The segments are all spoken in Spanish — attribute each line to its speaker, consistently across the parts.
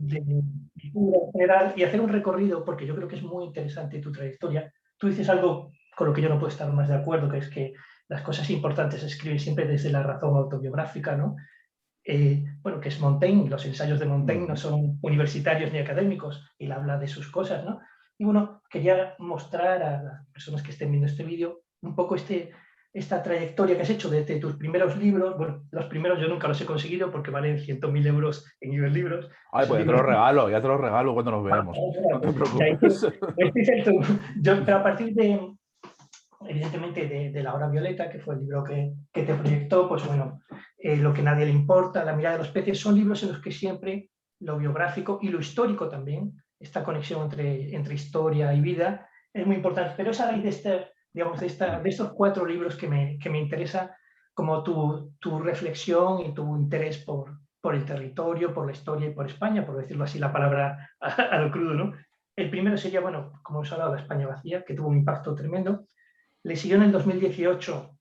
Speaker 1: de cultura en general y hacer un recorrido, porque yo creo que es muy interesante tu trayectoria. Tú dices algo con lo que yo no puedo estar más de acuerdo, que es que las cosas importantes se escriben siempre desde la razón autobiográfica, ¿no? Bueno, que es Montaigne, los ensayos de Montaigne no son universitarios ni académicos, él habla de sus cosas, ¿no? Y bueno, quería mostrar a las personas que estén viendo este vídeo un poco esta trayectoria que has hecho desde tus primeros libros. Bueno, los primeros yo nunca los he conseguido porque valen 100.000 euros en libros.
Speaker 2: Ay,
Speaker 1: Esos
Speaker 2: pues
Speaker 1: libros
Speaker 2: ya te lo regalo cuando nos veamos. No te
Speaker 1: de ahí
Speaker 2: preocupes.
Speaker 1: este es pero a partir de, evidentemente, de La Hora Violeta, que fue el libro que te proyectó, pues bueno, Lo que nadie le importa, La mirada de los peces, son libros en los que siempre lo biográfico y lo histórico también, esta conexión entre historia y vida, es muy importante. Pero es a raíz digamos, de estos 4 libros que me interesa como tu reflexión y tu interés por el territorio, por la historia y por España, por decirlo así, la palabra a lo crudo, ¿no? El primero sería, bueno, como hemos hablado, La España vacía, que tuvo un impacto tremendo. Le siguió en el 2018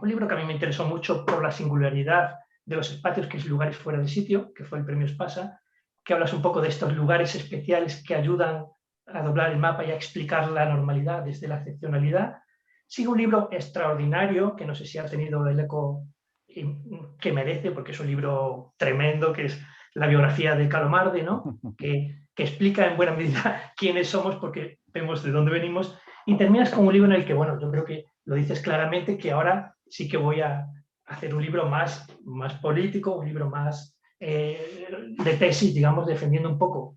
Speaker 1: un libro que a mí me interesó mucho por la singularidad de los espacios, que es Lugares fuera de sitio, que fue el premio Espasa, que hablas un poco de estos lugares especiales que ayudan a doblar el mapa y a explicar la normalidad desde la excepcionalidad. Sigue un libro extraordinario, que no sé si ha tenido el eco que merece, porque es un libro tremendo, que es la biografía de Calomarde, ¿no? que explica en buena medida quiénes somos, porque vemos de dónde venimos, y terminas con un libro en el que, bueno, yo creo que lo dices claramente, que ahora sí que voy a hacer un libro más político, un libro más de tesis, digamos, defendiendo un poco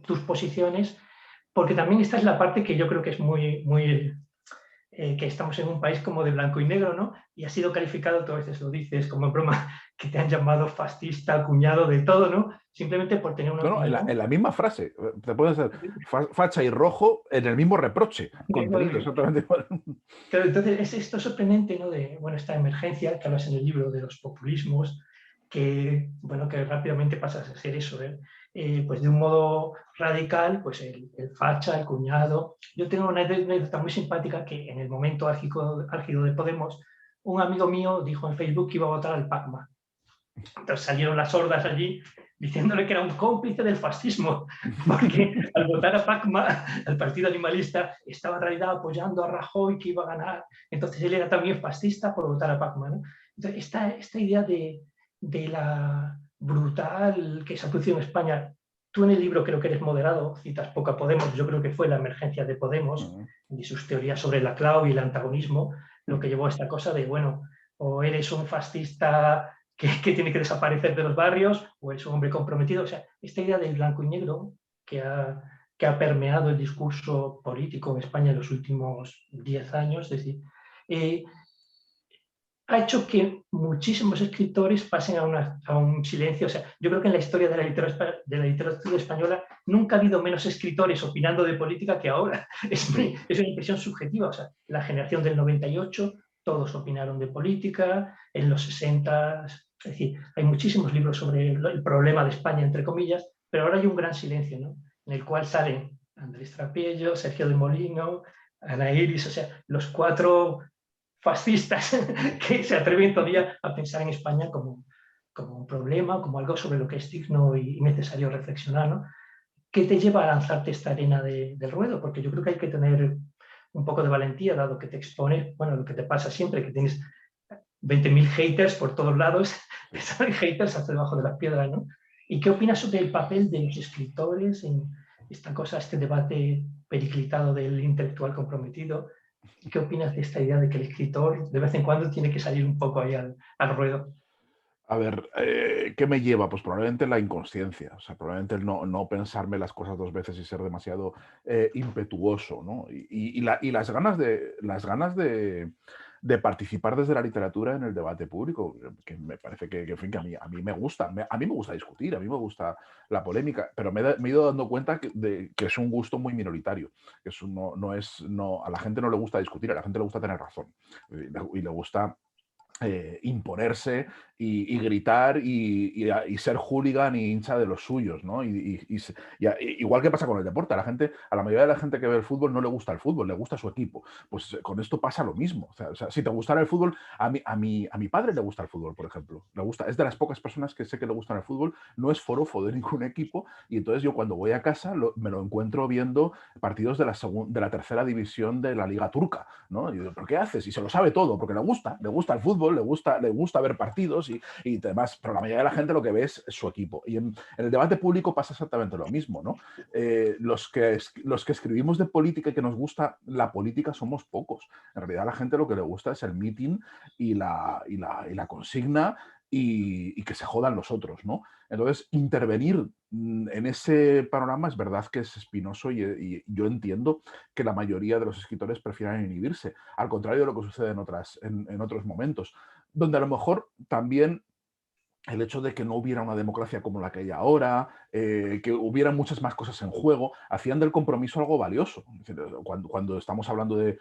Speaker 1: tus posiciones, porque también esta es la parte que yo creo que es muy que estamos en un país como de blanco y negro, ¿no? Y ha sido calificado, tú a veces lo dices como en broma, que te han llamado fascista, cuñado, de todo, ¿no? Simplemente por tener una
Speaker 2: No, no,
Speaker 1: opinión.
Speaker 2: en la misma frase. Te pueden ser facha y rojo en el mismo reproche. Contenido exactamente igual.
Speaker 1: Pero entonces es esto sorprendente, ¿no? De, bueno, esta emergencia que hablas en el libro de los populismos, que, bueno, que rápidamente pasas a ser eso, ¿eh? Pues de un modo radical, pues el facha, el cuñado. Yo tengo una anécdota muy simpática que en el momento álgido de Podemos, un amigo mío dijo en Facebook que iba a votar al PACMA. Entonces salieron las hordas allí diciéndole que era un cómplice del fascismo, porque al votar a PACMA, al Partido Animalista, estaba en realidad apoyando a Rajoy, que iba a ganar. Entonces él era también fascista por votar a PACMA, ¿no? Entonces esta idea de la brutal que se producido en España, tú en el libro creo que eres moderado, citas poco a Podemos, yo creo que fue la emergencia de Podemos y sus teorías sobre la clave y el antagonismo lo que llevó a esta cosa de, bueno, o eres un fascista que tiene que desaparecer de los barrios, o es un hombre comprometido. O sea, esta idea del blanco y negro que ha permeado el discurso político en España en los últimos 10 años, es decir, eh, ha hecho que muchísimos escritores pasen a un silencio. O sea, yo creo que en la historia de la literatura española nunca ha habido menos escritores opinando de política que ahora. Es una impresión subjetiva. O sea, la generación del 98, todos opinaron de política, en los 60, es decir, hay muchísimos libros sobre el problema de España, entre comillas, pero ahora hay un gran silencio, ¿no? En el cual salen Andrés Trapiello, Sergio de Molino, Ana Iris, o sea, los 4 fascistas que se atreven todavía a pensar en España como un problema, como algo sobre lo que es digno y necesario reflexionar, ¿no? ¿Qué te lleva a lanzarte esta arena del ruedo? Porque yo creo que hay que tener un poco de valentía, dado que te expone, bueno, lo que te pasa siempre, que tienes 20.000 haters por todos lados, te salen haters hasta debajo de las piedras, ¿no? ¿Y qué opinas sobre el papel de los escritores en esta cosa, este debate periclitado del intelectual comprometido? ¿Qué opinas de esta idea de que el escritor de vez en cuando tiene que salir un poco ahí al ruedo?
Speaker 2: A ver, ¿qué me lleva? Pues probablemente la inconsciencia, o sea, probablemente el no pensarme las cosas 2 veces y ser demasiado, impetuoso, ¿no? Y las ganas de participar desde la literatura en el debate público, que me parece que, en fin, que a mí me gusta, a mí me gusta discutir, a mí me gusta la polémica, pero me he ido dando cuenta que es un gusto muy minoritario, que eso no es, no, a la gente no le gusta discutir, a la gente le gusta tener razón, y le gusta imponerse y gritar y ser hooligan y hincha de los suyos, ¿no? Igual que pasa con el deporte, a la mayoría de la gente que ve el fútbol no le gusta el fútbol, le gusta su equipo. Pues con esto pasa lo mismo. O sea, si te gustara el fútbol, a mi padre le gusta el fútbol, por ejemplo. Es de las pocas personas que sé que le gustan el fútbol, no es forofo de ningún equipo, y entonces yo cuando voy a casa me lo encuentro viendo partidos de la tercera división de la Liga Turca, ¿no? Y digo, ¿pero qué haces? Y se lo sabe todo, porque le gusta el fútbol, le gusta ver partidos y demás, pero la mayoría de la gente lo que ve es su equipo. Y en el debate público pasa exactamente lo mismo, ¿no? Los que escribimos de política y que nos gusta la política somos pocos. En realidad a la gente lo que le gusta es el meeting y la consigna y que se jodan los otros, ¿no? Entonces, intervenir en ese panorama es verdad que es espinoso y yo entiendo que la mayoría de los escritores prefieran inhibirse, al contrario de lo que sucede en otros momentos, donde a lo mejor también el hecho de que no hubiera una democracia como la que hay ahora, que hubiera muchas más cosas en juego, hacían del compromiso algo valioso. Es decir, cuando estamos hablando de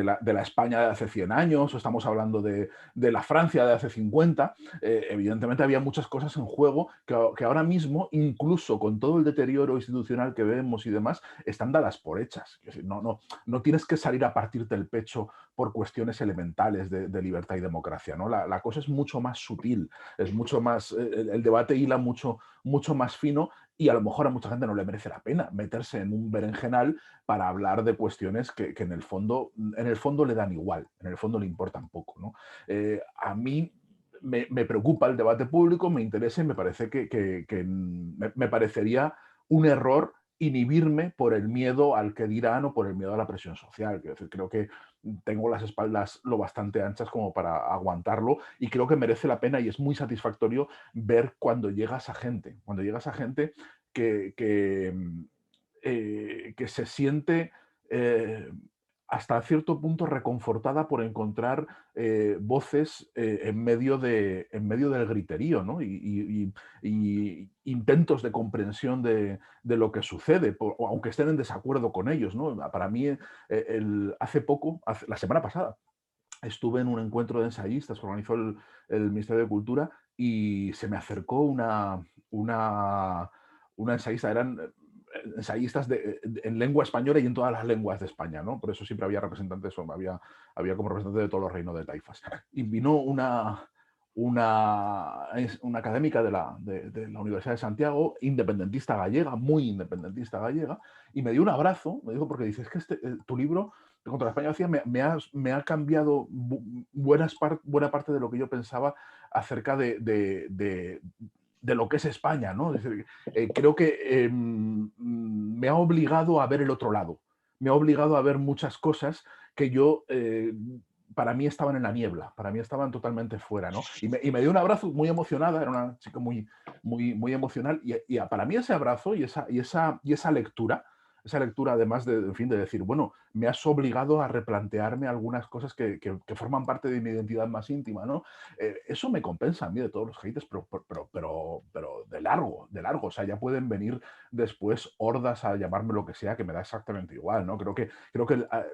Speaker 2: la España de hace 100 años o estamos hablando de la Francia de hace 50, evidentemente había muchas cosas en juego que ahora mismo, incluso con todo el deterioro institucional que vemos y demás, están dadas por hechas. Es decir, no tienes que salir a partirte el pecho por cuestiones elementales de libertad y democracia, ¿no? La cosa es mucho más sutil, es mucho más, el debate hila mucho, mucho más fino y a lo mejor a mucha gente no le merece la pena meterse en un berenjenal para hablar de cuestiones que en el fondo le dan igual, en el fondo le importan poco, ¿no? A mí me preocupa el debate público, me interesa y me parece que me parecería un error inhibirme por el miedo al que dirán o por el miedo a la presión social. Quiero decir, creo que tengo las espaldas lo bastante anchas como para aguantarlo y creo que merece la pena y es muy satisfactorio ver cuando llega esa gente que se siente eh, hasta cierto punto reconfortada por encontrar voces en medio del griterío, ¿no? Y intentos de comprensión de lo que sucede, aunque estén en desacuerdo con ellos, ¿no? Para mí, hace poco, la semana pasada, estuve en un encuentro de ensayistas que organizó el Ministerio de Cultura y se me acercó una ensayista, eran ensayistas en lengua española y en todas las lenguas de España, ¿no? Por eso siempre había representantes, había como representantes de todos los reinos de taifas. Y vino una académica de la Universidad de Santiago, independentista gallega, muy independentista gallega, y me dio un abrazo, me dijo, porque dice, es que tu libro contra la España vacía me ha cambiado buena parte de lo que yo pensaba acerca de lo que es España, ¿no? Es decir, creo que me ha obligado a ver el otro lado, me ha obligado a ver muchas cosas que yo para mí estaban en la niebla, para mí estaban totalmente fuera, ¿no? Y me dio un abrazo muy emocionada, era una chica muy, muy, muy emocional, y para mí ese abrazo y esa lectura, además de, en fin, de decir, bueno, me has obligado a replantearme algunas cosas que forman parte de mi identidad más íntima, ¿no? Eso me compensa a mí de todos los haters, pero de largo, de largo. O sea, ya pueden venir después hordas a llamarme lo que sea, que me da exactamente igual, ¿no? Creo que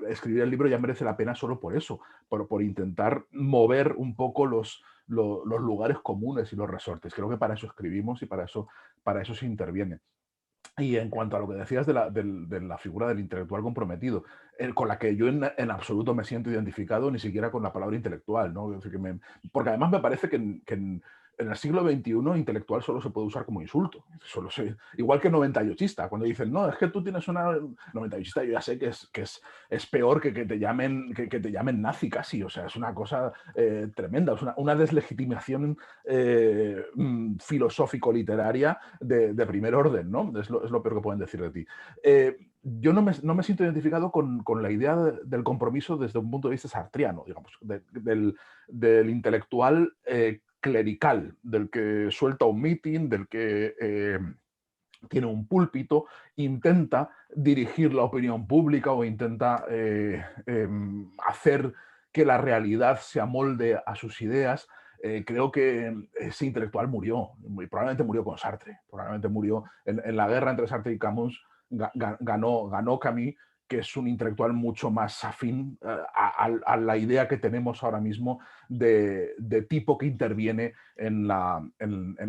Speaker 2: escribir el libro ya merece la pena solo por eso, por intentar mover un poco los lugares comunes y los resortes. Creo que para eso escribimos y para eso se interviene. Y en cuanto a lo que decías de la figura del intelectual comprometido, con la que yo en absoluto me siento identificado, ni siquiera con la palabra intelectual, ¿no? Es decir, porque además me parece que en el siglo XXI intelectual solo se puede usar como insulto. Igual que 98ista, cuando dicen, no, es que tú tienes una 98ista, yo ya sé que es peor que te llamen nazi casi, o sea, es una cosa tremenda, es una deslegitimación filosófico-literaria de primer orden, ¿no? Es lo peor que pueden decir de ti. Yo no me siento identificado con la idea del compromiso desde un punto de vista sartriano, digamos, del intelectual clerical, del que suelta un meeting, del que tiene un púlpito, intenta dirigir la opinión pública o intenta hacer que la realidad se amolde a sus ideas. Creo que ese intelectual murió, probablemente murió con Sartre, probablemente murió en la guerra entre Sartre y Camus, ganó Camus que es un intelectual mucho más afín a la idea que tenemos ahora mismo de tipo que interviene en la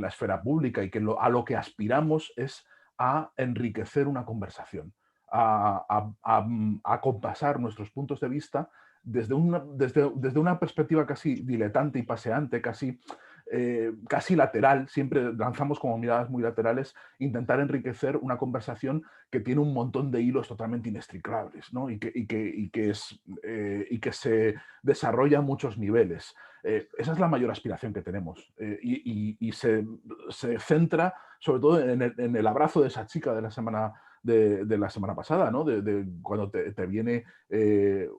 Speaker 2: esfera pública, y que a lo que aspiramos es a enriquecer una conversación, a compasar nuestros puntos de vista desde una perspectiva casi diletante y paseante, casi lateral. Siempre lanzamos como miradas muy laterales, intentar enriquecer una conversación que tiene un montón de hilos totalmente inextricables, ¿no? Y que se desarrolla a muchos niveles. Esa es la mayor aspiración que tenemos, y se centra sobre todo en el abrazo de esa chica de la semana pasada, ¿no? De cuando te viene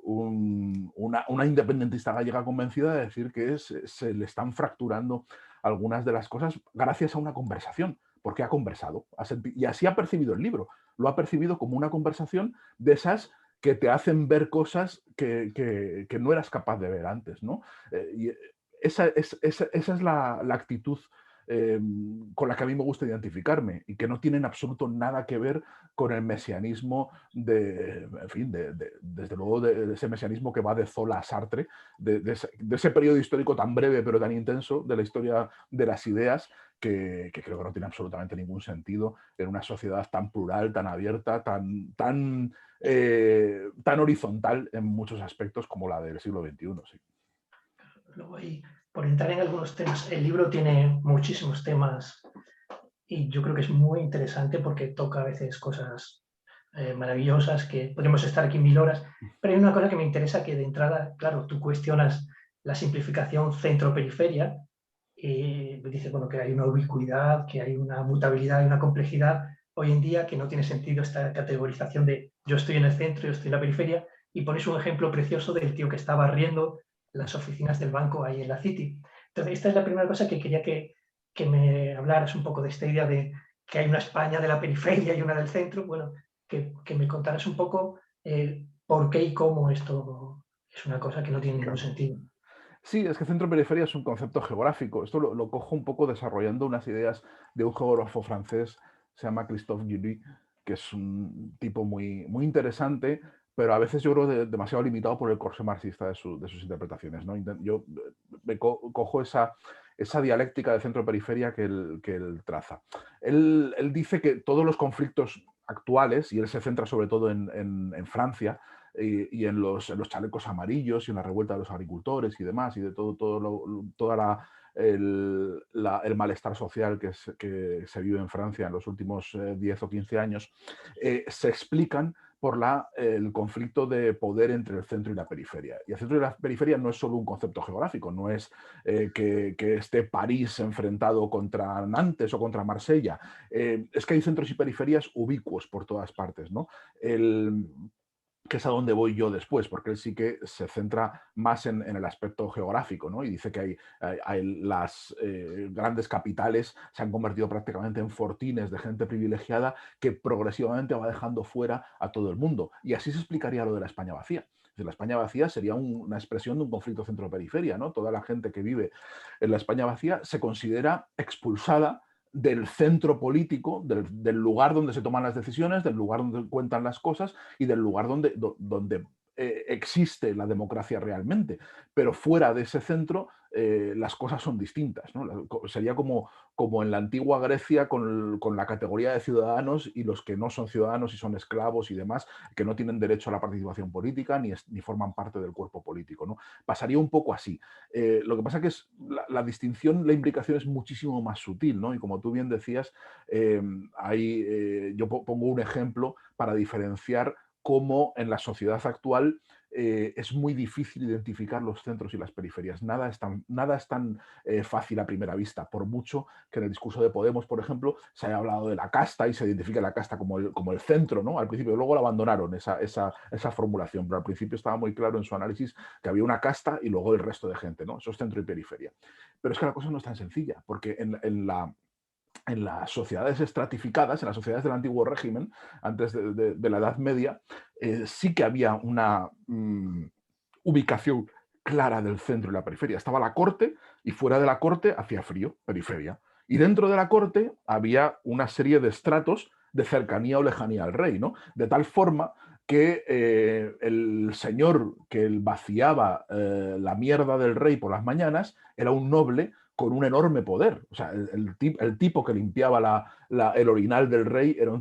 Speaker 2: una independentista gallega convencida de decir que se le están fracturando algunas de las cosas gracias a una conversación, porque ha conversado. Y así ha percibido el libro. Lo ha percibido como una conversación de esas que te hacen ver cosas que no eras capaz de ver antes, ¿no? Y esa es la actitud con la que a mí me gusta identificarme, y que no tienen absoluto nada que ver con el mesianismo en fin, desde luego de ese mesianismo que va de Zola a Sartre, de ese periodo histórico tan breve pero tan intenso de la historia de las ideas, que creo que no tiene absolutamente ningún sentido en una sociedad tan plural, tan abierta, tan horizontal en muchos aspectos como la del siglo XXI. Sí.
Speaker 1: Luego, por entrar en algunos temas, el libro tiene muchísimos temas y yo creo que es muy interesante porque toca a veces cosas maravillosas que podríamos estar aquí 1000 horas, pero hay una cosa que me interesa, que de entrada, claro, tú cuestionas la simplificación centro-periferia y dices, bueno, que hay una ubicuidad, que hay una mutabilidad y una complejidad hoy en día, que no tiene sentido esta categorización de yo estoy en el centro, yo estoy en la periferia, y pones un ejemplo precioso del tío que está barriendo las oficinas del banco ahí en la City. Entonces, esta es la primera cosa que quería que me hablaras un poco de esta idea de que hay una España de la periferia y una del centro. Bueno, que me contaras un poco por qué y cómo esto es una cosa que no tiene ningún
Speaker 2: Claro.
Speaker 1: sentido.
Speaker 2: Sí, es que centro-periferia es un concepto geográfico. Esto lo cojo un poco desarrollando unas ideas de un geógrafo francés, se llama Christophe Guilluy, que es un tipo muy, muy interesante, pero a veces yo creo demasiado limitado por el corsé marxista de sus interpretaciones, ¿no? Yo cojo esa dialéctica de centro-periferia que él traza. Él dice que todos los conflictos actuales, y él se centra sobre todo en Francia, y en los chalecos amarillos y en la revuelta de los agricultores y demás, y de toda el malestar social que se vive en Francia en los últimos 10 o 15 años, se explican por el conflicto de poder entre el centro y la periferia. Y el centro y la periferia no es solo un concepto geográfico, no es que esté París enfrentado contra Nantes o contra Marsella. Es que hay centros y periferias ubicuos por todas partes, ¿no? Que es a donde voy yo después, porque él sí que se centra más en el aspecto geográfico, ¿no? Y dice que las grandes capitales se han convertido prácticamente en fortines de gente privilegiada que progresivamente va dejando fuera a todo el mundo. Y así se explicaría lo de la España vacía. La España vacía sería una expresión de un conflicto centro-periferia, ¿no? Toda la gente que vive en la España vacía se considera expulsada del centro político, del lugar donde se toman las decisiones, del lugar donde cuentan las cosas y del lugar donde existe la democracia realmente. Pero fuera de ese centro las cosas son distintas, ¿no? Sería como en la antigua Grecia con la categoría de ciudadanos y los que no son ciudadanos y son esclavos y demás, que no tienen derecho a la participación política ni forman parte del cuerpo político, ¿no? Pasaría un poco así. Lo que pasa que es la distinción, la implicación es muchísimo más sutil, ¿no? Y como tú bien decías, yo pongo un ejemplo para diferenciar cómo en la sociedad actual es muy difícil identificar los centros y las periferias. Nada es tan fácil a primera vista, por mucho que en el discurso de Podemos, por ejemplo, se haya hablado de la casta y se identifica la casta como el centro, ¿no? Al principio, luego la abandonaron esa formulación, pero al principio estaba muy claro en su análisis que había una casta y luego el resto de gente, ¿no? Eso es centro y periferia. Pero es que la cosa no es tan sencilla, porque en las sociedades estratificadas, en las sociedades del antiguo régimen, antes de la Edad Media, sí que había una ubicación clara del centro y la periferia. Estaba la corte y fuera de la corte hacía frío, periferia. Y dentro de la corte había una serie de estratos de cercanía o lejanía al rey, ¿no? De tal forma que el señor que vaciaba la mierda del rey por las mañanas era un noble con un enorme poder. O sea, el tipo que limpiaba el orinal del rey era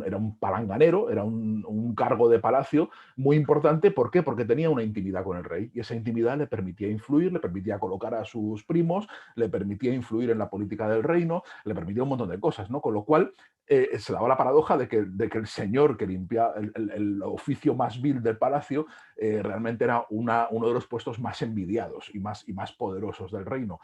Speaker 2: era un palanganero, era un cargo de palacio muy importante. ¿Por qué? Porque tenía una intimidad con el rey y esa intimidad le permitía influir, le permitía colocar a sus primos, le permitía influir en la política del reino, le permitía un montón de cosas, ¿no? Con lo cual se daba la paradoja de que el señor que limpia el oficio más vil del palacio realmente era uno de los puestos más envidiados y más poderosos del reino.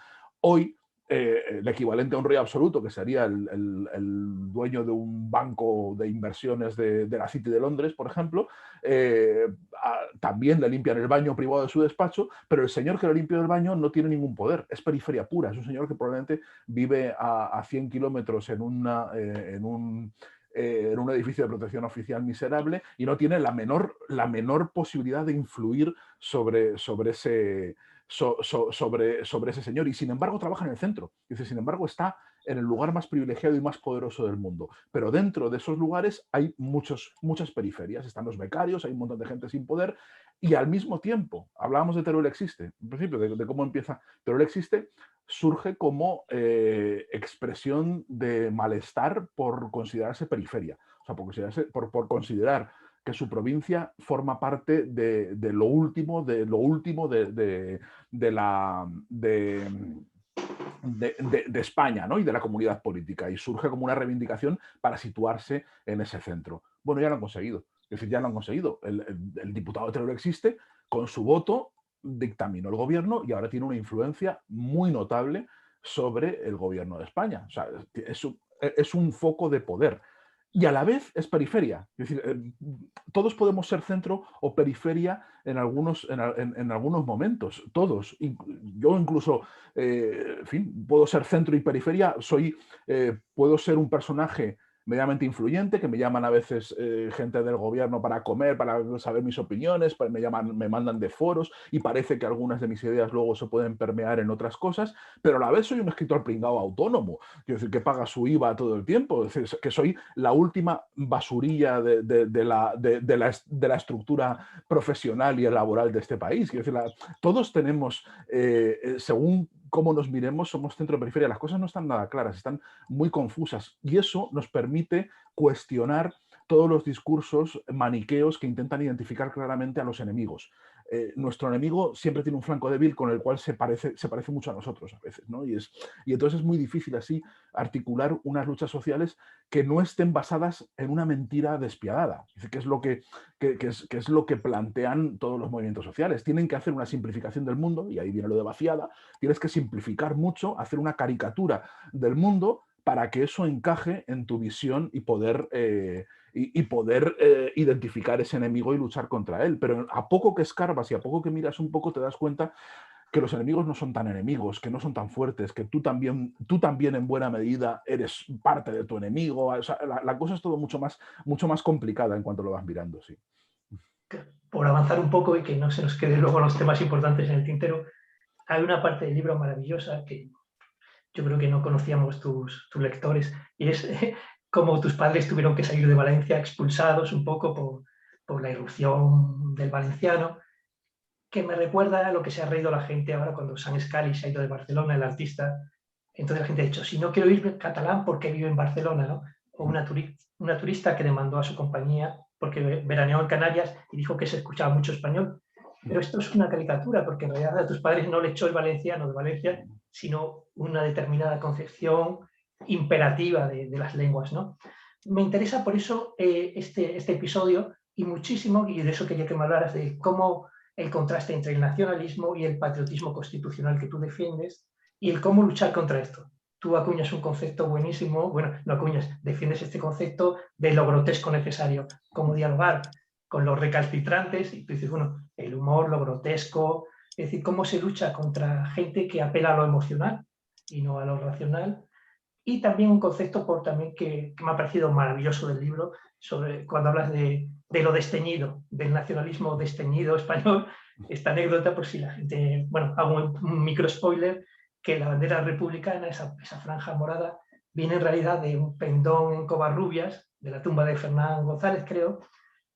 Speaker 2: Hoy, el equivalente a un rey absoluto, que sería el dueño de un banco de inversiones de la City de Londres, por ejemplo, también le limpian el baño privado de su despacho, pero el señor que le limpia el baño no tiene ningún poder, es periferia pura, es un señor que probablemente vive a 100 kilómetros en un edificio de protección oficial miserable y no tiene la menor posibilidad de influir sobre ese señor, y sin embargo trabaja en el centro. Dice, sin embargo, está en el lugar más privilegiado y más poderoso del mundo. Pero dentro de esos lugares hay muchas periferias. Están los becarios, hay un montón de gente sin poder, y al mismo tiempo, hablábamos de Teruel Existe, en principio, de cómo empieza. Teruel Existe surge como expresión de malestar por considerarse periferia, o sea, por considerar que su provincia forma parte de lo último de España, ¿no? Y de la comunidad política, y surge como una reivindicación para situarse en ese centro. Bueno, ya lo han conseguido. Es decir, ya lo han conseguido. El diputado de Teruel Existe, con su voto, dictaminó el gobierno y ahora tiene una influencia muy notable sobre el gobierno de España. O sea, es un foco de poder. Y a la vez es periferia. Es decir, todos podemos ser centro o periferia en algunos momentos. Todos. Yo incluso, en fin, puedo ser centro y periferia. Puedo ser un personaje medianamente influyente, que me llaman a veces gente del gobierno para comer, para saber mis opiniones, me mandan de foros, y parece que algunas de mis ideas luego se pueden permear en otras cosas, pero a la vez soy un escritor pringado autónomo, quiero decir, que paga su IVA todo el tiempo, es decir, que soy la última basurilla de la estructura profesional y laboral de este país. Quiero decir, todos tenemos, según cómo nos miremos, somos centro-periferia. Las cosas no están nada claras, están muy confusas, y eso nos permite cuestionar todos los discursos maniqueos que intentan identificar claramente a los enemigos. Nuestro enemigo siempre tiene un flanco débil con el cual se parece mucho a nosotros a veces, ¿no? Y entonces es muy difícil así articular unas luchas sociales que no estén basadas en una mentira despiadada, que es lo que plantean todos los movimientos sociales. Tienen que hacer una simplificación del mundo, y ahí viene lo de vaciada. Tienes que simplificar mucho, hacer una caricatura del mundo para que eso encaje en tu visión y poder identificar ese enemigo y luchar contra él. Pero a poco que escarbas y a poco que miras un poco, te das cuenta que los enemigos no son tan enemigos, que no son tan fuertes, que tú también en buena medida eres parte de tu enemigo. O sea, la cosa es todo mucho más complicada en cuanto lo vas mirando, sí.
Speaker 1: Por avanzar un poco y que no se nos queden luego los temas importantes en el tintero, hay una parte del libro maravillosa que yo creo que no conocíamos tus lectores, y es cómo tus padres tuvieron que salir de Valencia expulsados un poco por la irrupción del valenciano, que me recuerda a lo que se ha reído la gente ahora cuando Sam Scali se ha ido de Barcelona, el artista. Entonces la gente ha dicho, si no quiero ir catalán, ¿por qué vivo en Barcelona? ¿No? O una turista que demandó a su compañía porque veraneó en Canarias y dijo que se escuchaba mucho español. Pero esto es una caricatura, porque en realidad a tus padres no le echó el valenciano de Valencia, sino una determinada concepción imperativa de las lenguas, ¿no? Me interesa por eso este episodio, y muchísimo, y de eso quería que me hablaras, de cómo el contraste entre el nacionalismo y el patriotismo constitucional que tú defiendes, y el cómo luchar contra esto. Tú acuñas un concepto buenísimo, bueno, no acuñas, defiendes este concepto de lo grotesco necesario, cómo dialogar con los recalcitrantes, y tú dices, bueno, el humor, lo grotesco, es decir, cómo se lucha contra gente que apela a lo emocional y no a lo racional. Y también un concepto también que me ha parecido maravilloso del libro, sobre cuando hablas de lo desteñido, del nacionalismo desteñido español, esta anécdota, por si la gente, bueno, hago un micro spoiler, que la bandera republicana, esa franja morada, viene en realidad de un pendón en Covarrubias, de la tumba de Fernán González, creo,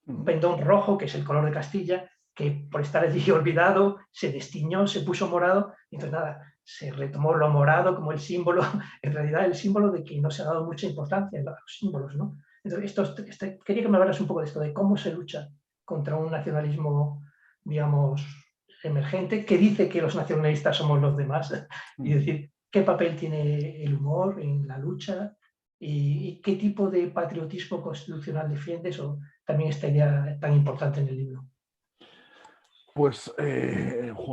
Speaker 1: un pendón rojo, que es el color de Castilla, que por estar allí olvidado se destiñó, se puso morado, y entonces nada, se retomó lo morado como el símbolo, en realidad el símbolo de que no se ha dado mucha importancia a los símbolos, ¿no? Entonces, quería que me hablaras un poco de esto, de cómo se lucha contra un nacionalismo, digamos, emergente, que dice que los nacionalistas somos los demás, y decir, qué papel tiene el humor en la lucha y qué tipo de patriotismo constitucional defiendes, o también esta idea tan importante en el libro.
Speaker 2: Pues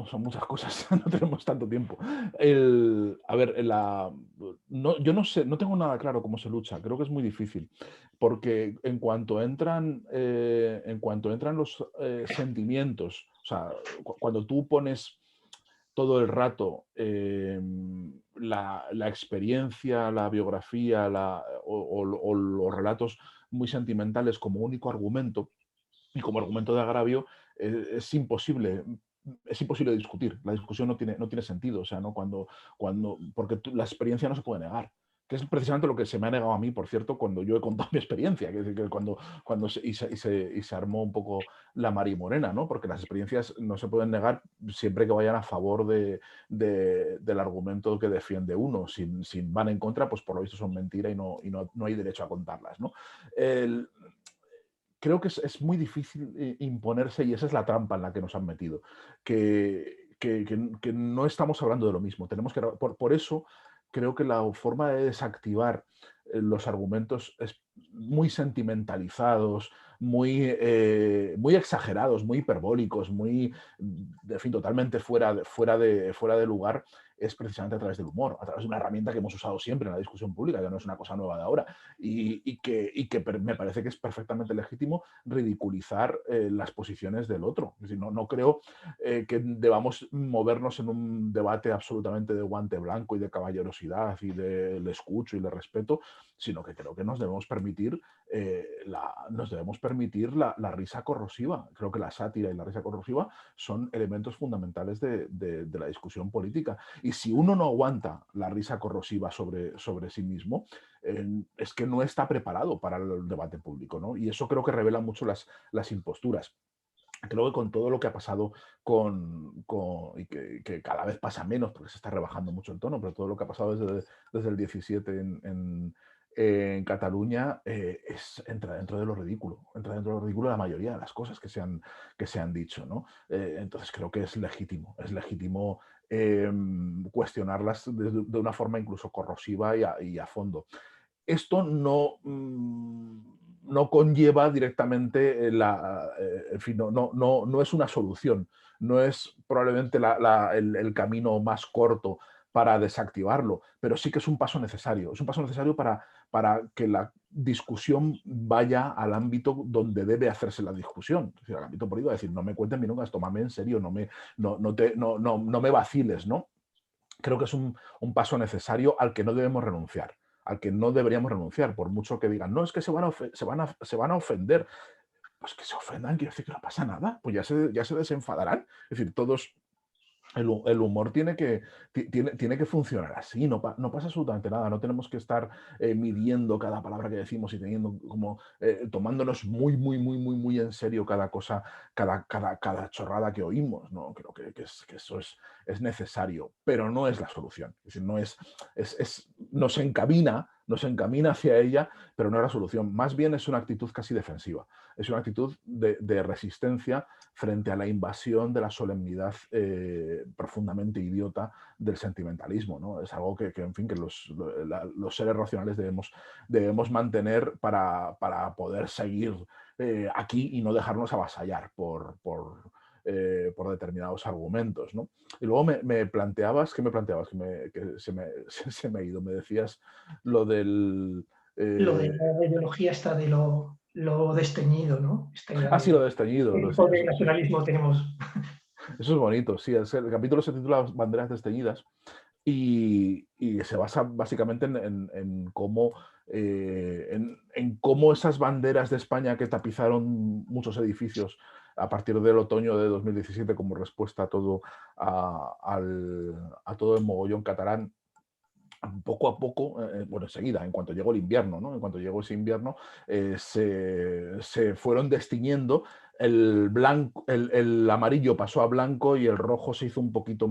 Speaker 2: son muchas cosas, no tenemos tanto tiempo. A ver, yo no sé, no tengo nada claro cómo se lucha, creo que es muy difícil, porque en cuanto entran los sentimientos, o sea, cuando tú pones todo el rato la experiencia, la biografía o los relatos muy sentimentales como único argumento, y como argumento de agravio, es imposible. Es imposible discutir. La discusión no tiene sentido. O sea, ¿no? Porque la experiencia no se puede negar. Que es precisamente lo que se me ha negado a mí, por cierto, cuando yo he contado mi experiencia. Que es decir, que se armó un poco la marimorena, ¿no? Porque las experiencias no se pueden negar siempre que vayan a favor del argumento que defiende uno. Si van en contra, pues por lo visto son mentira y no hay derecho a contarlas, ¿no? Creo que es muy difícil imponerse, y esa es la trampa en la que nos han metido, que no estamos hablando de lo mismo. Por eso creo que la forma de desactivar los argumentos es muy sentimentalizados, muy exagerados, muy hiperbólicos, en fin, totalmente fuera de lugar, es precisamente a través del humor, a través de una herramienta que hemos usado siempre en la discusión pública, que no es una cosa nueva de ahora, y que me parece que es perfectamente legítimo ridiculizar las posiciones del otro. Es decir, no creo que debamos movernos en un debate absolutamente de guante blanco y de caballerosidad y de le escucho y le respeto, sino que creo que nos debemos permitir la risa corrosiva. Creo que la sátira y la risa corrosiva son elementos fundamentales de la discusión política. Y si uno no aguanta la risa corrosiva sobre sí mismo, es que no está preparado para el debate público, ¿no? Y eso creo que revela mucho las imposturas. Creo que con todo lo que ha pasado y que cada vez pasa menos porque se está rebajando mucho el tono, pero todo lo que ha pasado desde el 17 en Cataluña entra dentro de lo ridículo. Entra dentro de lo ridículo la mayoría de las cosas que se han dicho, ¿no? Entonces creo que es legítimo. Es legítimo cuestionarlas de una forma incluso corrosiva y a fondo. Esto no conlleva directamente en fin, no es una solución, no es probablemente el camino más corto para desactivarlo, pero sí que es un paso necesario. Es un paso necesario para que la discusión vaya al ámbito donde debe hacerse la discusión, es decir, al ámbito político, es decir, no me cuenten milongas, tómame en serio, no me vaciles, ¿no? Creo que es un paso necesario al que no debemos renunciar, al que no deberíamos renunciar, por mucho que digan, no, es que se van a ofender. Pues que se ofendan, quiere decir que no pasa nada, pues ya se desenfadarán. Es decir, todos. El humor tiene que funcionar así, no pasa absolutamente nada, no tenemos que estar midiendo cada palabra que decimos y tomándonos muy, muy, muy, muy, muy en serio cada cosa, cada chorrada que oímos, ¿no? Creo que eso es necesario, pero no es la solución. Es decir, nos encamina hacia ella, pero no es la solución. Más bien es una actitud casi defensiva, es una actitud de resistencia frente a la invasión de la solemnidad profundamente idiota del sentimentalismo, ¿no? Es algo en fin, que los seres racionales debemos mantener para poder seguir aquí y no dejarnos avasallar por determinados argumentos, ¿no? Y luego me planteabas, ¿qué me planteabas? Que se me ha ido, me decías lo del...
Speaker 1: Lo de la ideología está de lo desteñido, ¿no? Esta idea
Speaker 2: Sí, lo
Speaker 1: de
Speaker 2: desteñido.
Speaker 1: qué tipo de nacionalismo tenemos.
Speaker 2: Eso es bonito, sí. El capítulo se titula Banderas desteñidas y se basa básicamente en cómo esas banderas de España que tapizaron muchos edificios a partir del otoño de 2017 como respuesta a todo el mogollón catalán, poco a poco, bueno, enseguida, en cuanto llegó el invierno, ¿no? En cuanto llegó ese invierno, se fueron destiñendo, el amarillo pasó a blanco y el rojo se hizo un poquito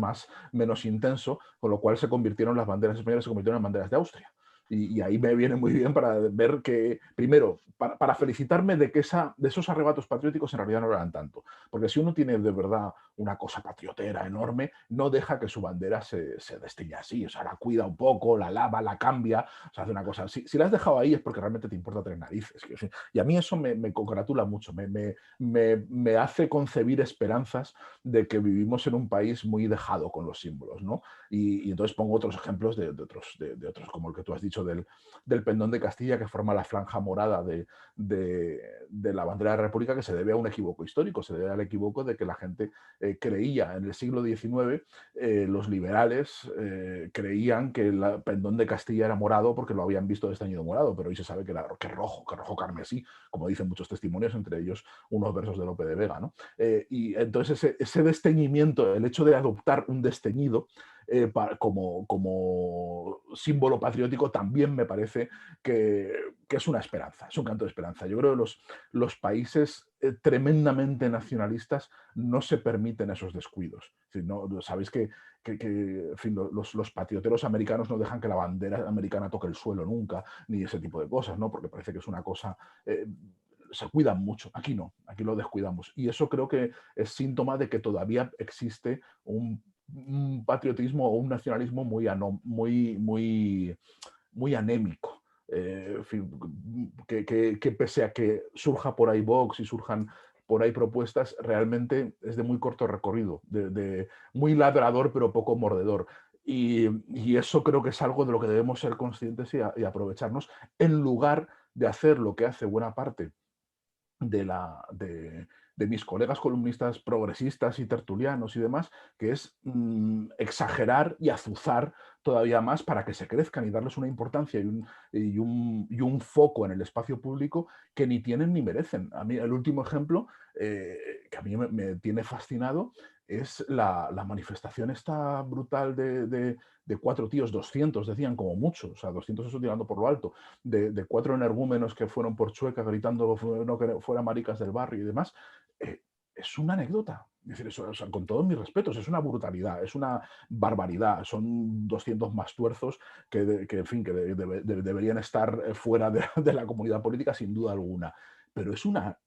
Speaker 2: menos intenso, con lo cual las banderas españolas se convirtieron en banderas de Austria. Y ahí me viene muy bien para ver que, primero, para felicitarme de que de esos arrebatos patrióticos en realidad no eran tanto. Porque si uno tiene de verdad una cosa patriotera enorme, no deja que su bandera se destiñe así. O sea, la cuida un poco, la lava, la cambia, o sea, hace una cosa. Si la has dejado ahí es porque realmente te importa tres narices. Y a mí eso me congratula mucho, me hace concebir esperanzas de que vivimos en un país muy dejado con los símbolos, ¿no? Y entonces pongo otros ejemplos de otros, como el que tú has dicho del pendón de Castilla, que forma la franja morada de la bandera de la República, que se debe a un equívoco histórico, se debe al equívoco de que la gente creía en el siglo XIX, los liberales creían que el pendón de Castilla era morado porque lo habían visto desteñido morado, pero hoy se sabe que es rojo carmesí, como dicen muchos testimonios, entre ellos unos versos de Lope de Vega, ¿no? Y entonces ese desteñimiento, el hecho de adoptar un desteñido, como símbolo patriótico, también me parece que es una esperanza, es un canto de esperanza. Yo creo que los países tremendamente nacionalistas no se permiten esos descuidos. Es decir, no, sabéis que en fin, los patrioteros americanos no dejan que la bandera americana toque el suelo nunca, ni ese tipo de cosas, ¿no? Porque parece que es una cosa... se cuidan mucho, aquí no, aquí lo descuidamos. Y eso creo que es síntoma de que todavía existe un patriotismo o un nacionalismo muy anémico. En fin, que pese a que surja por ahí Vox y surjan por ahí propuestas, realmente es de muy corto recorrido, de muy ladrador pero poco mordedor. Y eso creo que es algo de lo que debemos ser conscientes y aprovecharnos, en lugar de hacer lo que hace buena parte de, de mis colegas columnistas progresistas y tertulianos y demás, que es exagerar y azuzar todavía más para que se crezcan y darles una importancia y un foco en el espacio público que ni tienen ni merecen. A mí el último ejemplo que a mí me tiene fascinado es la manifestación esta brutal de cuatro tíos, 200 decían como mucho, o sea, 200 eso tirando por lo alto, de cuatro energúmenos que fueron por Chueca gritando no que fuera maricas del barrio y demás, es una anécdota. Es decir, eso, o sea, con todos mis respetos, es una brutalidad, es una barbaridad. Son 200 más tuerzos en fin, que deberían estar fuera de la comunidad política sin duda alguna. Pero es una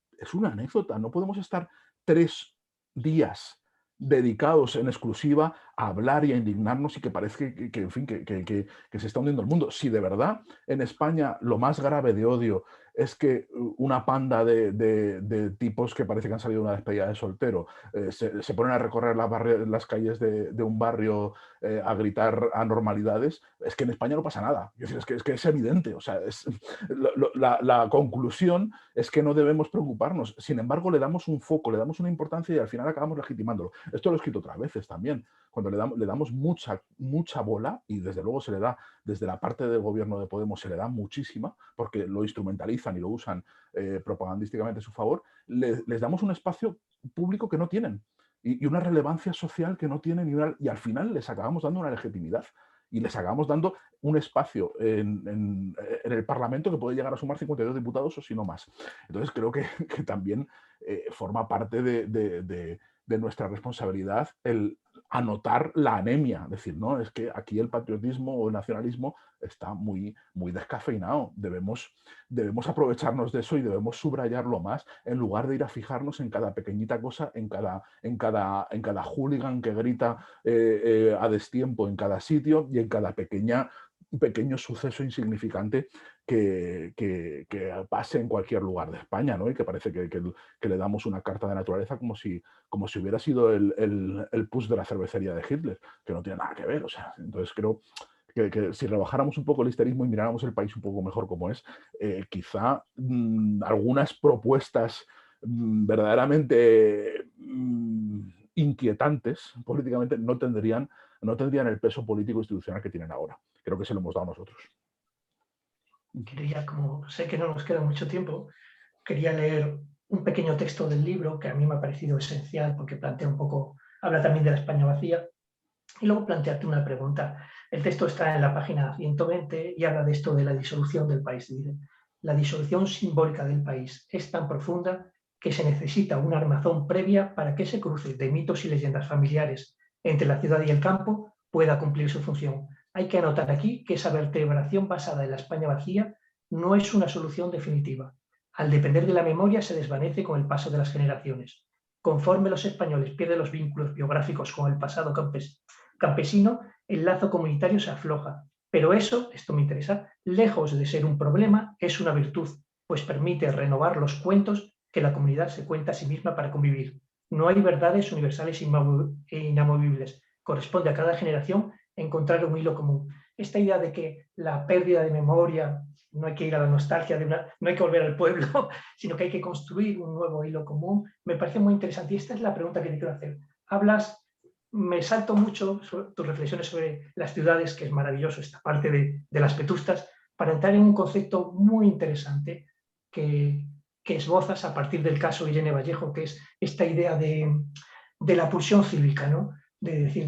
Speaker 2: anécdota. No podemos estar 3 días dedicados en exclusiva a hablar y a indignarnos y que parece en fin, que se está hundiendo el mundo. Si de verdad en España lo más grave de odio es que una panda de tipos que parece que han salido de una despedida de soltero se ponen a recorrer las calles de un barrio a gritar anormalidades, es que en España no pasa nada. Es que es evidente. O sea, la conclusión es que no debemos preocuparnos. Sin embargo, le damos un foco, le damos una importancia y al final acabamos legitimándolo. Esto lo he escrito otras veces también. Cuando le damos mucha bola, y desde luego se le da, desde la parte del gobierno de Podemos se le da muchísima, porque lo instrumentalizan y lo usan propagandísticamente a su favor, les damos un espacio público que no tienen y una relevancia social que no tienen y al final les acabamos dando una legitimidad y les acabamos dando un espacio en el Parlamento que puede llegar a sumar 52 diputados o si no más. Entonces creo que también forma parte de nuestra responsabilidad el anotar la anemia, decir, no, es que aquí el patriotismo o el nacionalismo está muy descafeinado, debemos aprovecharnos de eso y debemos subrayarlo más en lugar de ir a fijarnos en cada pequeñita cosa, en cada hooligan que grita a destiempo en cada sitio y en cada pequeño suceso insignificante que pase en cualquier lugar de España, ¿no? Y que parece que le damos una carta de naturaleza como si hubiera sido el push de la cervecería de Hitler, que no tiene nada que ver. O sea, entonces creo que si rebajáramos un poco el histerismo y miráramos el país un poco mejor como es, quizá algunas propuestas verdaderamente inquietantes políticamente no tendrían el peso político institucional que tienen ahora. Creo que se lo hemos dado nosotros.
Speaker 1: Quería, como sé que no nos queda mucho tiempo, quería leer un pequeño texto del libro que a mí me ha parecido esencial porque plantea un poco, habla también de la España vacía, y luego plantearte una pregunta. El texto está en la página 120 y habla de esto de la disolución del país. Dice, la disolución simbólica del país es tan profunda que se necesita una armazón previa para que ese cruce de mitos y leyendas familiares entre la ciudad y el campo pueda cumplir su función. Hay que anotar aquí que esa vertebración basada en la España vacía no es una solución definitiva. Al depender de la memoria se desvanece con el paso de las generaciones. Conforme los españoles pierden los vínculos biográficos con el pasado campesino, el lazo comunitario se afloja. Pero eso, esto me interesa, lejos de ser un problema, es una virtud, pues permite renovar los cuentos que la comunidad se cuenta a sí misma para convivir. No hay verdades universales e inamovibles. Corresponde a cada generación encontrar un hilo común. Esta idea de que la pérdida de memoria, no hay que ir a la nostalgia, no hay que volver al pueblo, sino que hay que construir un nuevo hilo común, me parece muy interesante. Y esta es la pregunta que te quiero hacer. Me salto mucho tus reflexiones sobre las ciudades, que es maravilloso esta parte de las vetustas, para entrar en un concepto muy interesante que esbozas a partir del caso Irene Vallejo, que es esta idea de la pulsión cívica, ¿no? De decir,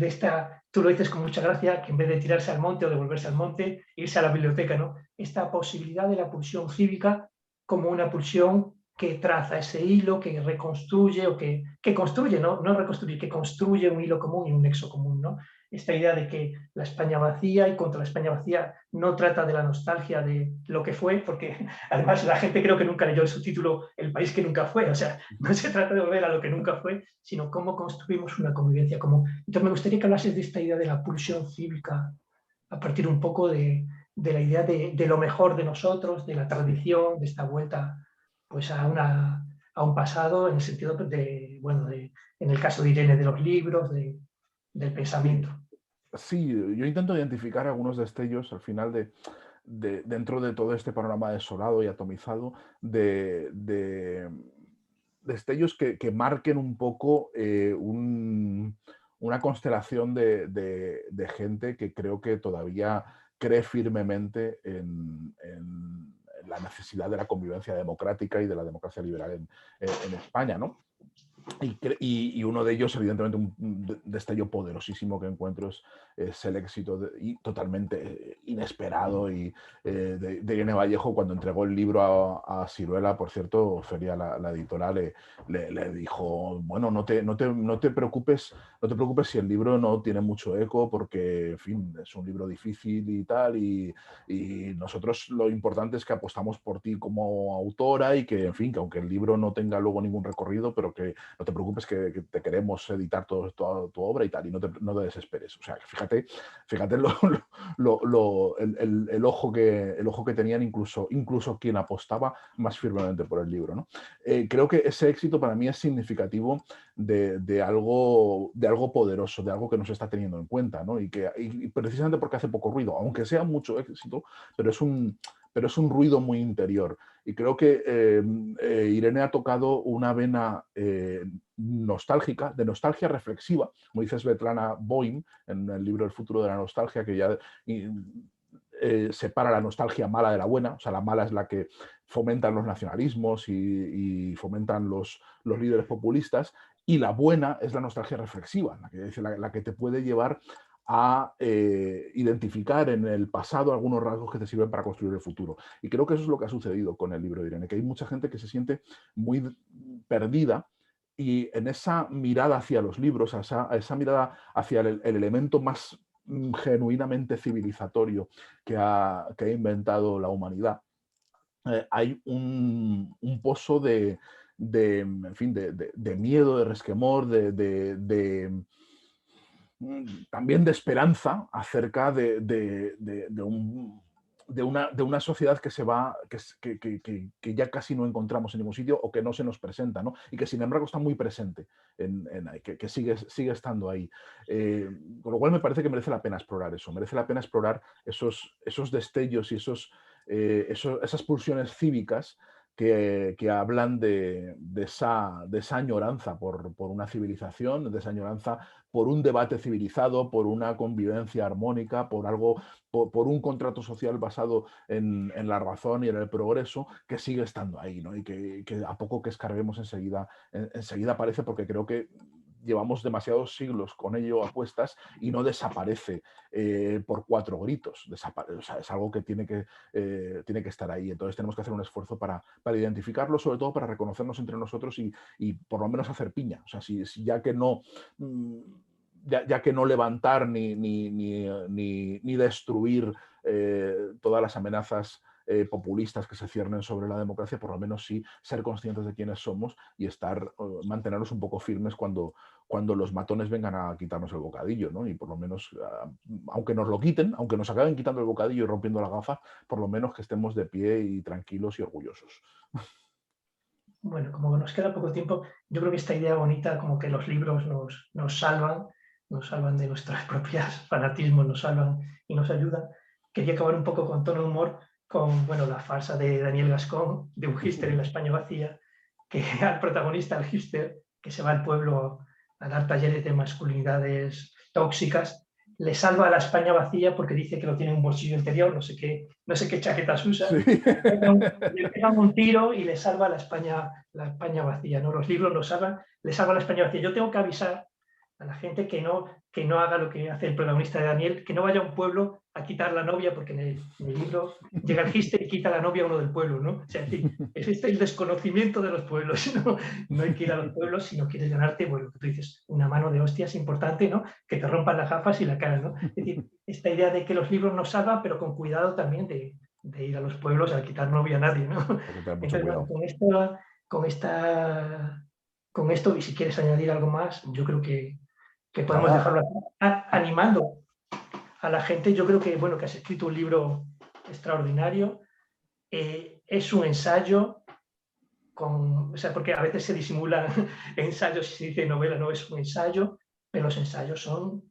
Speaker 1: tú lo dices con mucha gracia, que en vez de tirarse al monte o devolverse al monte, irse a la biblioteca, ¿no? Esta posibilidad de la pulsión cívica como una pulsión que traza ese hilo, que reconstruye o que construye, no reconstruye, que construye un hilo común y un nexo común, ¿no? Esta idea de que la España vacía y contra la España vacía no trata de la nostalgia de lo que fue, porque además la gente creo que nunca leyó el subtítulo El país que nunca fue, o sea, no se trata de volver a lo que nunca fue, sino cómo construimos una convivencia común. Entonces me gustaría que hablases de esta idea de la pulsión cívica a partir un poco de la idea de lo mejor de nosotros, de la tradición, de esta vuelta pues a un pasado en el sentido en el caso de Irene, de los libros, del pensamiento.
Speaker 2: Sí, yo intento identificar algunos destellos al final dentro de todo este panorama desolado y atomizado, de destellos que marquen un poco una constelación de gente que creo que todavía cree firmemente en la necesidad de la convivencia democrática y de la democracia liberal en España, ¿no? Y uno de ellos, evidentemente, un destello poderosísimo que encuentro es el éxito y totalmente inesperado de Irene Vallejo cuando entregó el libro a Siruela. Por cierto, Feria, la editora, le dijo, bueno, no te preocupes si el libro no tiene mucho eco porque, en fin, es un libro difícil y tal, y nosotros lo importante es que apostamos por ti como autora y que, en fin, que aunque el libro no tenga luego ningún recorrido, pero que no te preocupes que te queremos editar toda tu obra y tal, y no te desesperes. O sea, fíjate el ojo que tenían incluso quien apostaba más firmemente por el libro, ¿no? Creo que ese éxito para mí es significativo de algo poderoso, de algo que nos está teniendo en cuenta, ¿no? Y precisamente porque hace poco ruido, aunque sea mucho éxito, pero es un ruido muy interior. Y creo que Irene ha tocado una vena nostálgica, de nostalgia reflexiva, como dice Svetlana Boym en el libro El futuro de la nostalgia, que ya separa la nostalgia mala de la buena. O sea, la mala es la que fomentan los nacionalismos y fomentan los líderes populistas, y la buena es la nostalgia reflexiva, la que te puede llevar a identificar en el pasado algunos rasgos que te sirven para construir el futuro. Y creo que eso es lo que ha sucedido con el libro de Irene, que hay mucha gente que se siente muy perdida, y en esa mirada hacia los libros, a esa mirada hacia el elemento más genuinamente civilizatorio que ha inventado la humanidad, hay un pozo en fin, de miedo, de resquemor, también de esperanza acerca de una sociedad que se va, que ya casi no encontramos en ningún sitio o que no se nos presenta, ¿no? Y que sin embargo está muy presente, que sigue estando ahí. Con lo cual me parece que merece la pena explorar eso, merece la pena explorar esos destellos y esas pulsiones cívicas que hablan de esa añoranza por una civilización, de esa añoranza por un debate civilizado, por una convivencia armónica, por un contrato social basado en la razón y en el progreso, que sigue estando ahí, ¿no? Y que a poco que escarbemos enseguida aparece, porque creo que llevamos demasiados siglos con ello a cuestas y no desaparece por 4 gritos. O sea, es algo que tiene que estar ahí. Entonces tenemos que hacer un esfuerzo para identificarlo, sobre todo para reconocernos entre nosotros y por lo menos hacer piña. O sea, ya que no... ya que no levantar ni destruir todas las amenazas populistas que se ciernen sobre la democracia, por lo menos sí ser conscientes de quiénes somos y mantenernos un poco firmes cuando los matones vengan a quitarnos el bocadillo, ¿no? Y por lo menos, aunque nos lo quiten, aunque nos acaben quitando el bocadillo y rompiendo la gafa, por lo menos que estemos de pie y tranquilos y orgullosos.
Speaker 1: Bueno, como nos queda poco tiempo, yo creo que esta idea bonita, como que los libros nos salvan de nuestros propios fanatismos, nos salvan y nos ayudan. Quería acabar un poco con tono de humor, con la farsa de Daniel Gascón, de un hipster en la España vacía, que al protagonista, al hipster, que se va al pueblo a dar talleres de masculinidades tóxicas, le salva a la España vacía porque dice que lo tiene en un bolsillo interior, no sé qué chaquetas usa,
Speaker 2: Sí.
Speaker 1: le pegan un tiro y le salva a la España vacía, ¿no? Los libros lo salvan, le salva a la España vacía. Yo tengo que avisar a la gente que no haga lo que hace el protagonista de Daniel, que no vaya a un pueblo a quitar la novia, porque en el libro llega el hipster y quita la novia a uno del pueblo, ¿no? O sea, es el desconocimiento de los pueblos, ¿no? No hay que ir a los pueblos si no quieres ganarte, bueno, lo que tú dices, una mano de hostias importante, ¿no? Que te rompan las gafas y la cara, ¿no? Es decir, esta idea de que los libros nos salvan, pero con cuidado también de ir a los pueblos a quitar novia a nadie, ¿no? Entonces, bueno, con esto, y si quieres añadir algo más, yo creo que podemos dejarlo animando a la gente. Yo creo que, bueno, que has escrito un libro extraordinario. Es un ensayo, o sea, porque a veces se disimulan ensayos y se dice novela, no es un ensayo, pero los ensayos son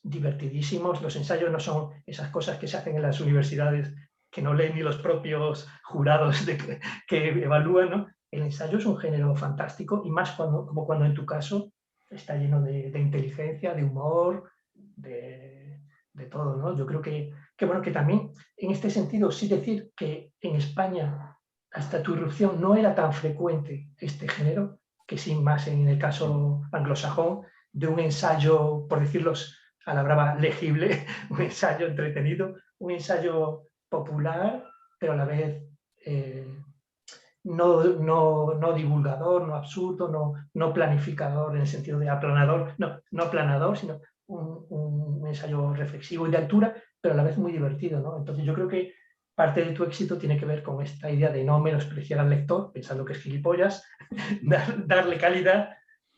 Speaker 1: divertidísimos. Los ensayos no son esas cosas que se hacen en las universidades que no leen ni los propios jurados que evalúan, ¿no? El ensayo es un género fantástico y más como cuando en tu caso está lleno de inteligencia, de humor, de todo, ¿no? Yo creo que bueno, que también en este sentido sí decir que en España hasta tu irrupción no era tan frecuente este género, que sin más en el caso anglosajón, de un ensayo, por decirlo a la brava, legible, un ensayo entretenido, un ensayo popular, pero a la vez no divulgador, no absurdo, no planificador en el sentido de aplanador, no aplanador, sino un ensayo reflexivo y de altura, pero a la vez muy divertido, ¿no? Entonces yo creo que parte de tu éxito tiene que ver con esta idea de no menospreciar al lector, pensando que es gilipollas, darle calidad,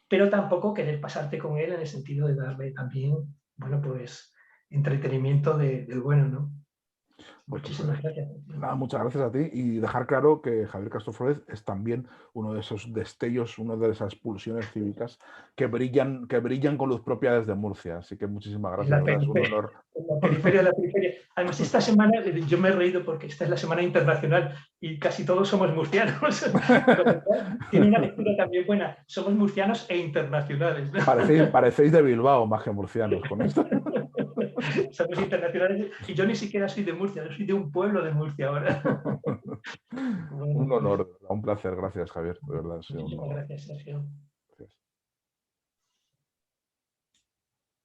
Speaker 1: pero tampoco querer pasarte con él en el sentido de darle también, bueno, pues entretenimiento del bueno, ¿no?
Speaker 2: Pues
Speaker 1: Muchísimas gracias.
Speaker 2: nada, muchas gracias a ti y dejar claro que Javier Castro Flores es también uno de esos destellos, una de esas pulsiones cívicas que brillan con luz propia desde Murcia. Así que muchísimas
Speaker 1: En
Speaker 2: gracias,
Speaker 1: la
Speaker 2: ¿verdad? Es un
Speaker 1: periferia,
Speaker 2: honor.
Speaker 1: de la periferia. Además, esta semana yo me he reído porque esta es la semana internacional y casi todos somos murcianos. Tiene una lectura también buena. Somos murcianos e internacionales, ¿no?
Speaker 2: Parecéis de Bilbao más que murcianos con esto.
Speaker 1: Somos internacionales y yo ni siquiera soy de Murcia, yo soy de un pueblo de Murcia ahora.
Speaker 2: Un honor, un placer. Gracias, Javier. De verdad, ha sido un
Speaker 1: Muchísimas
Speaker 2: honor.
Speaker 1: gracias, Sergio.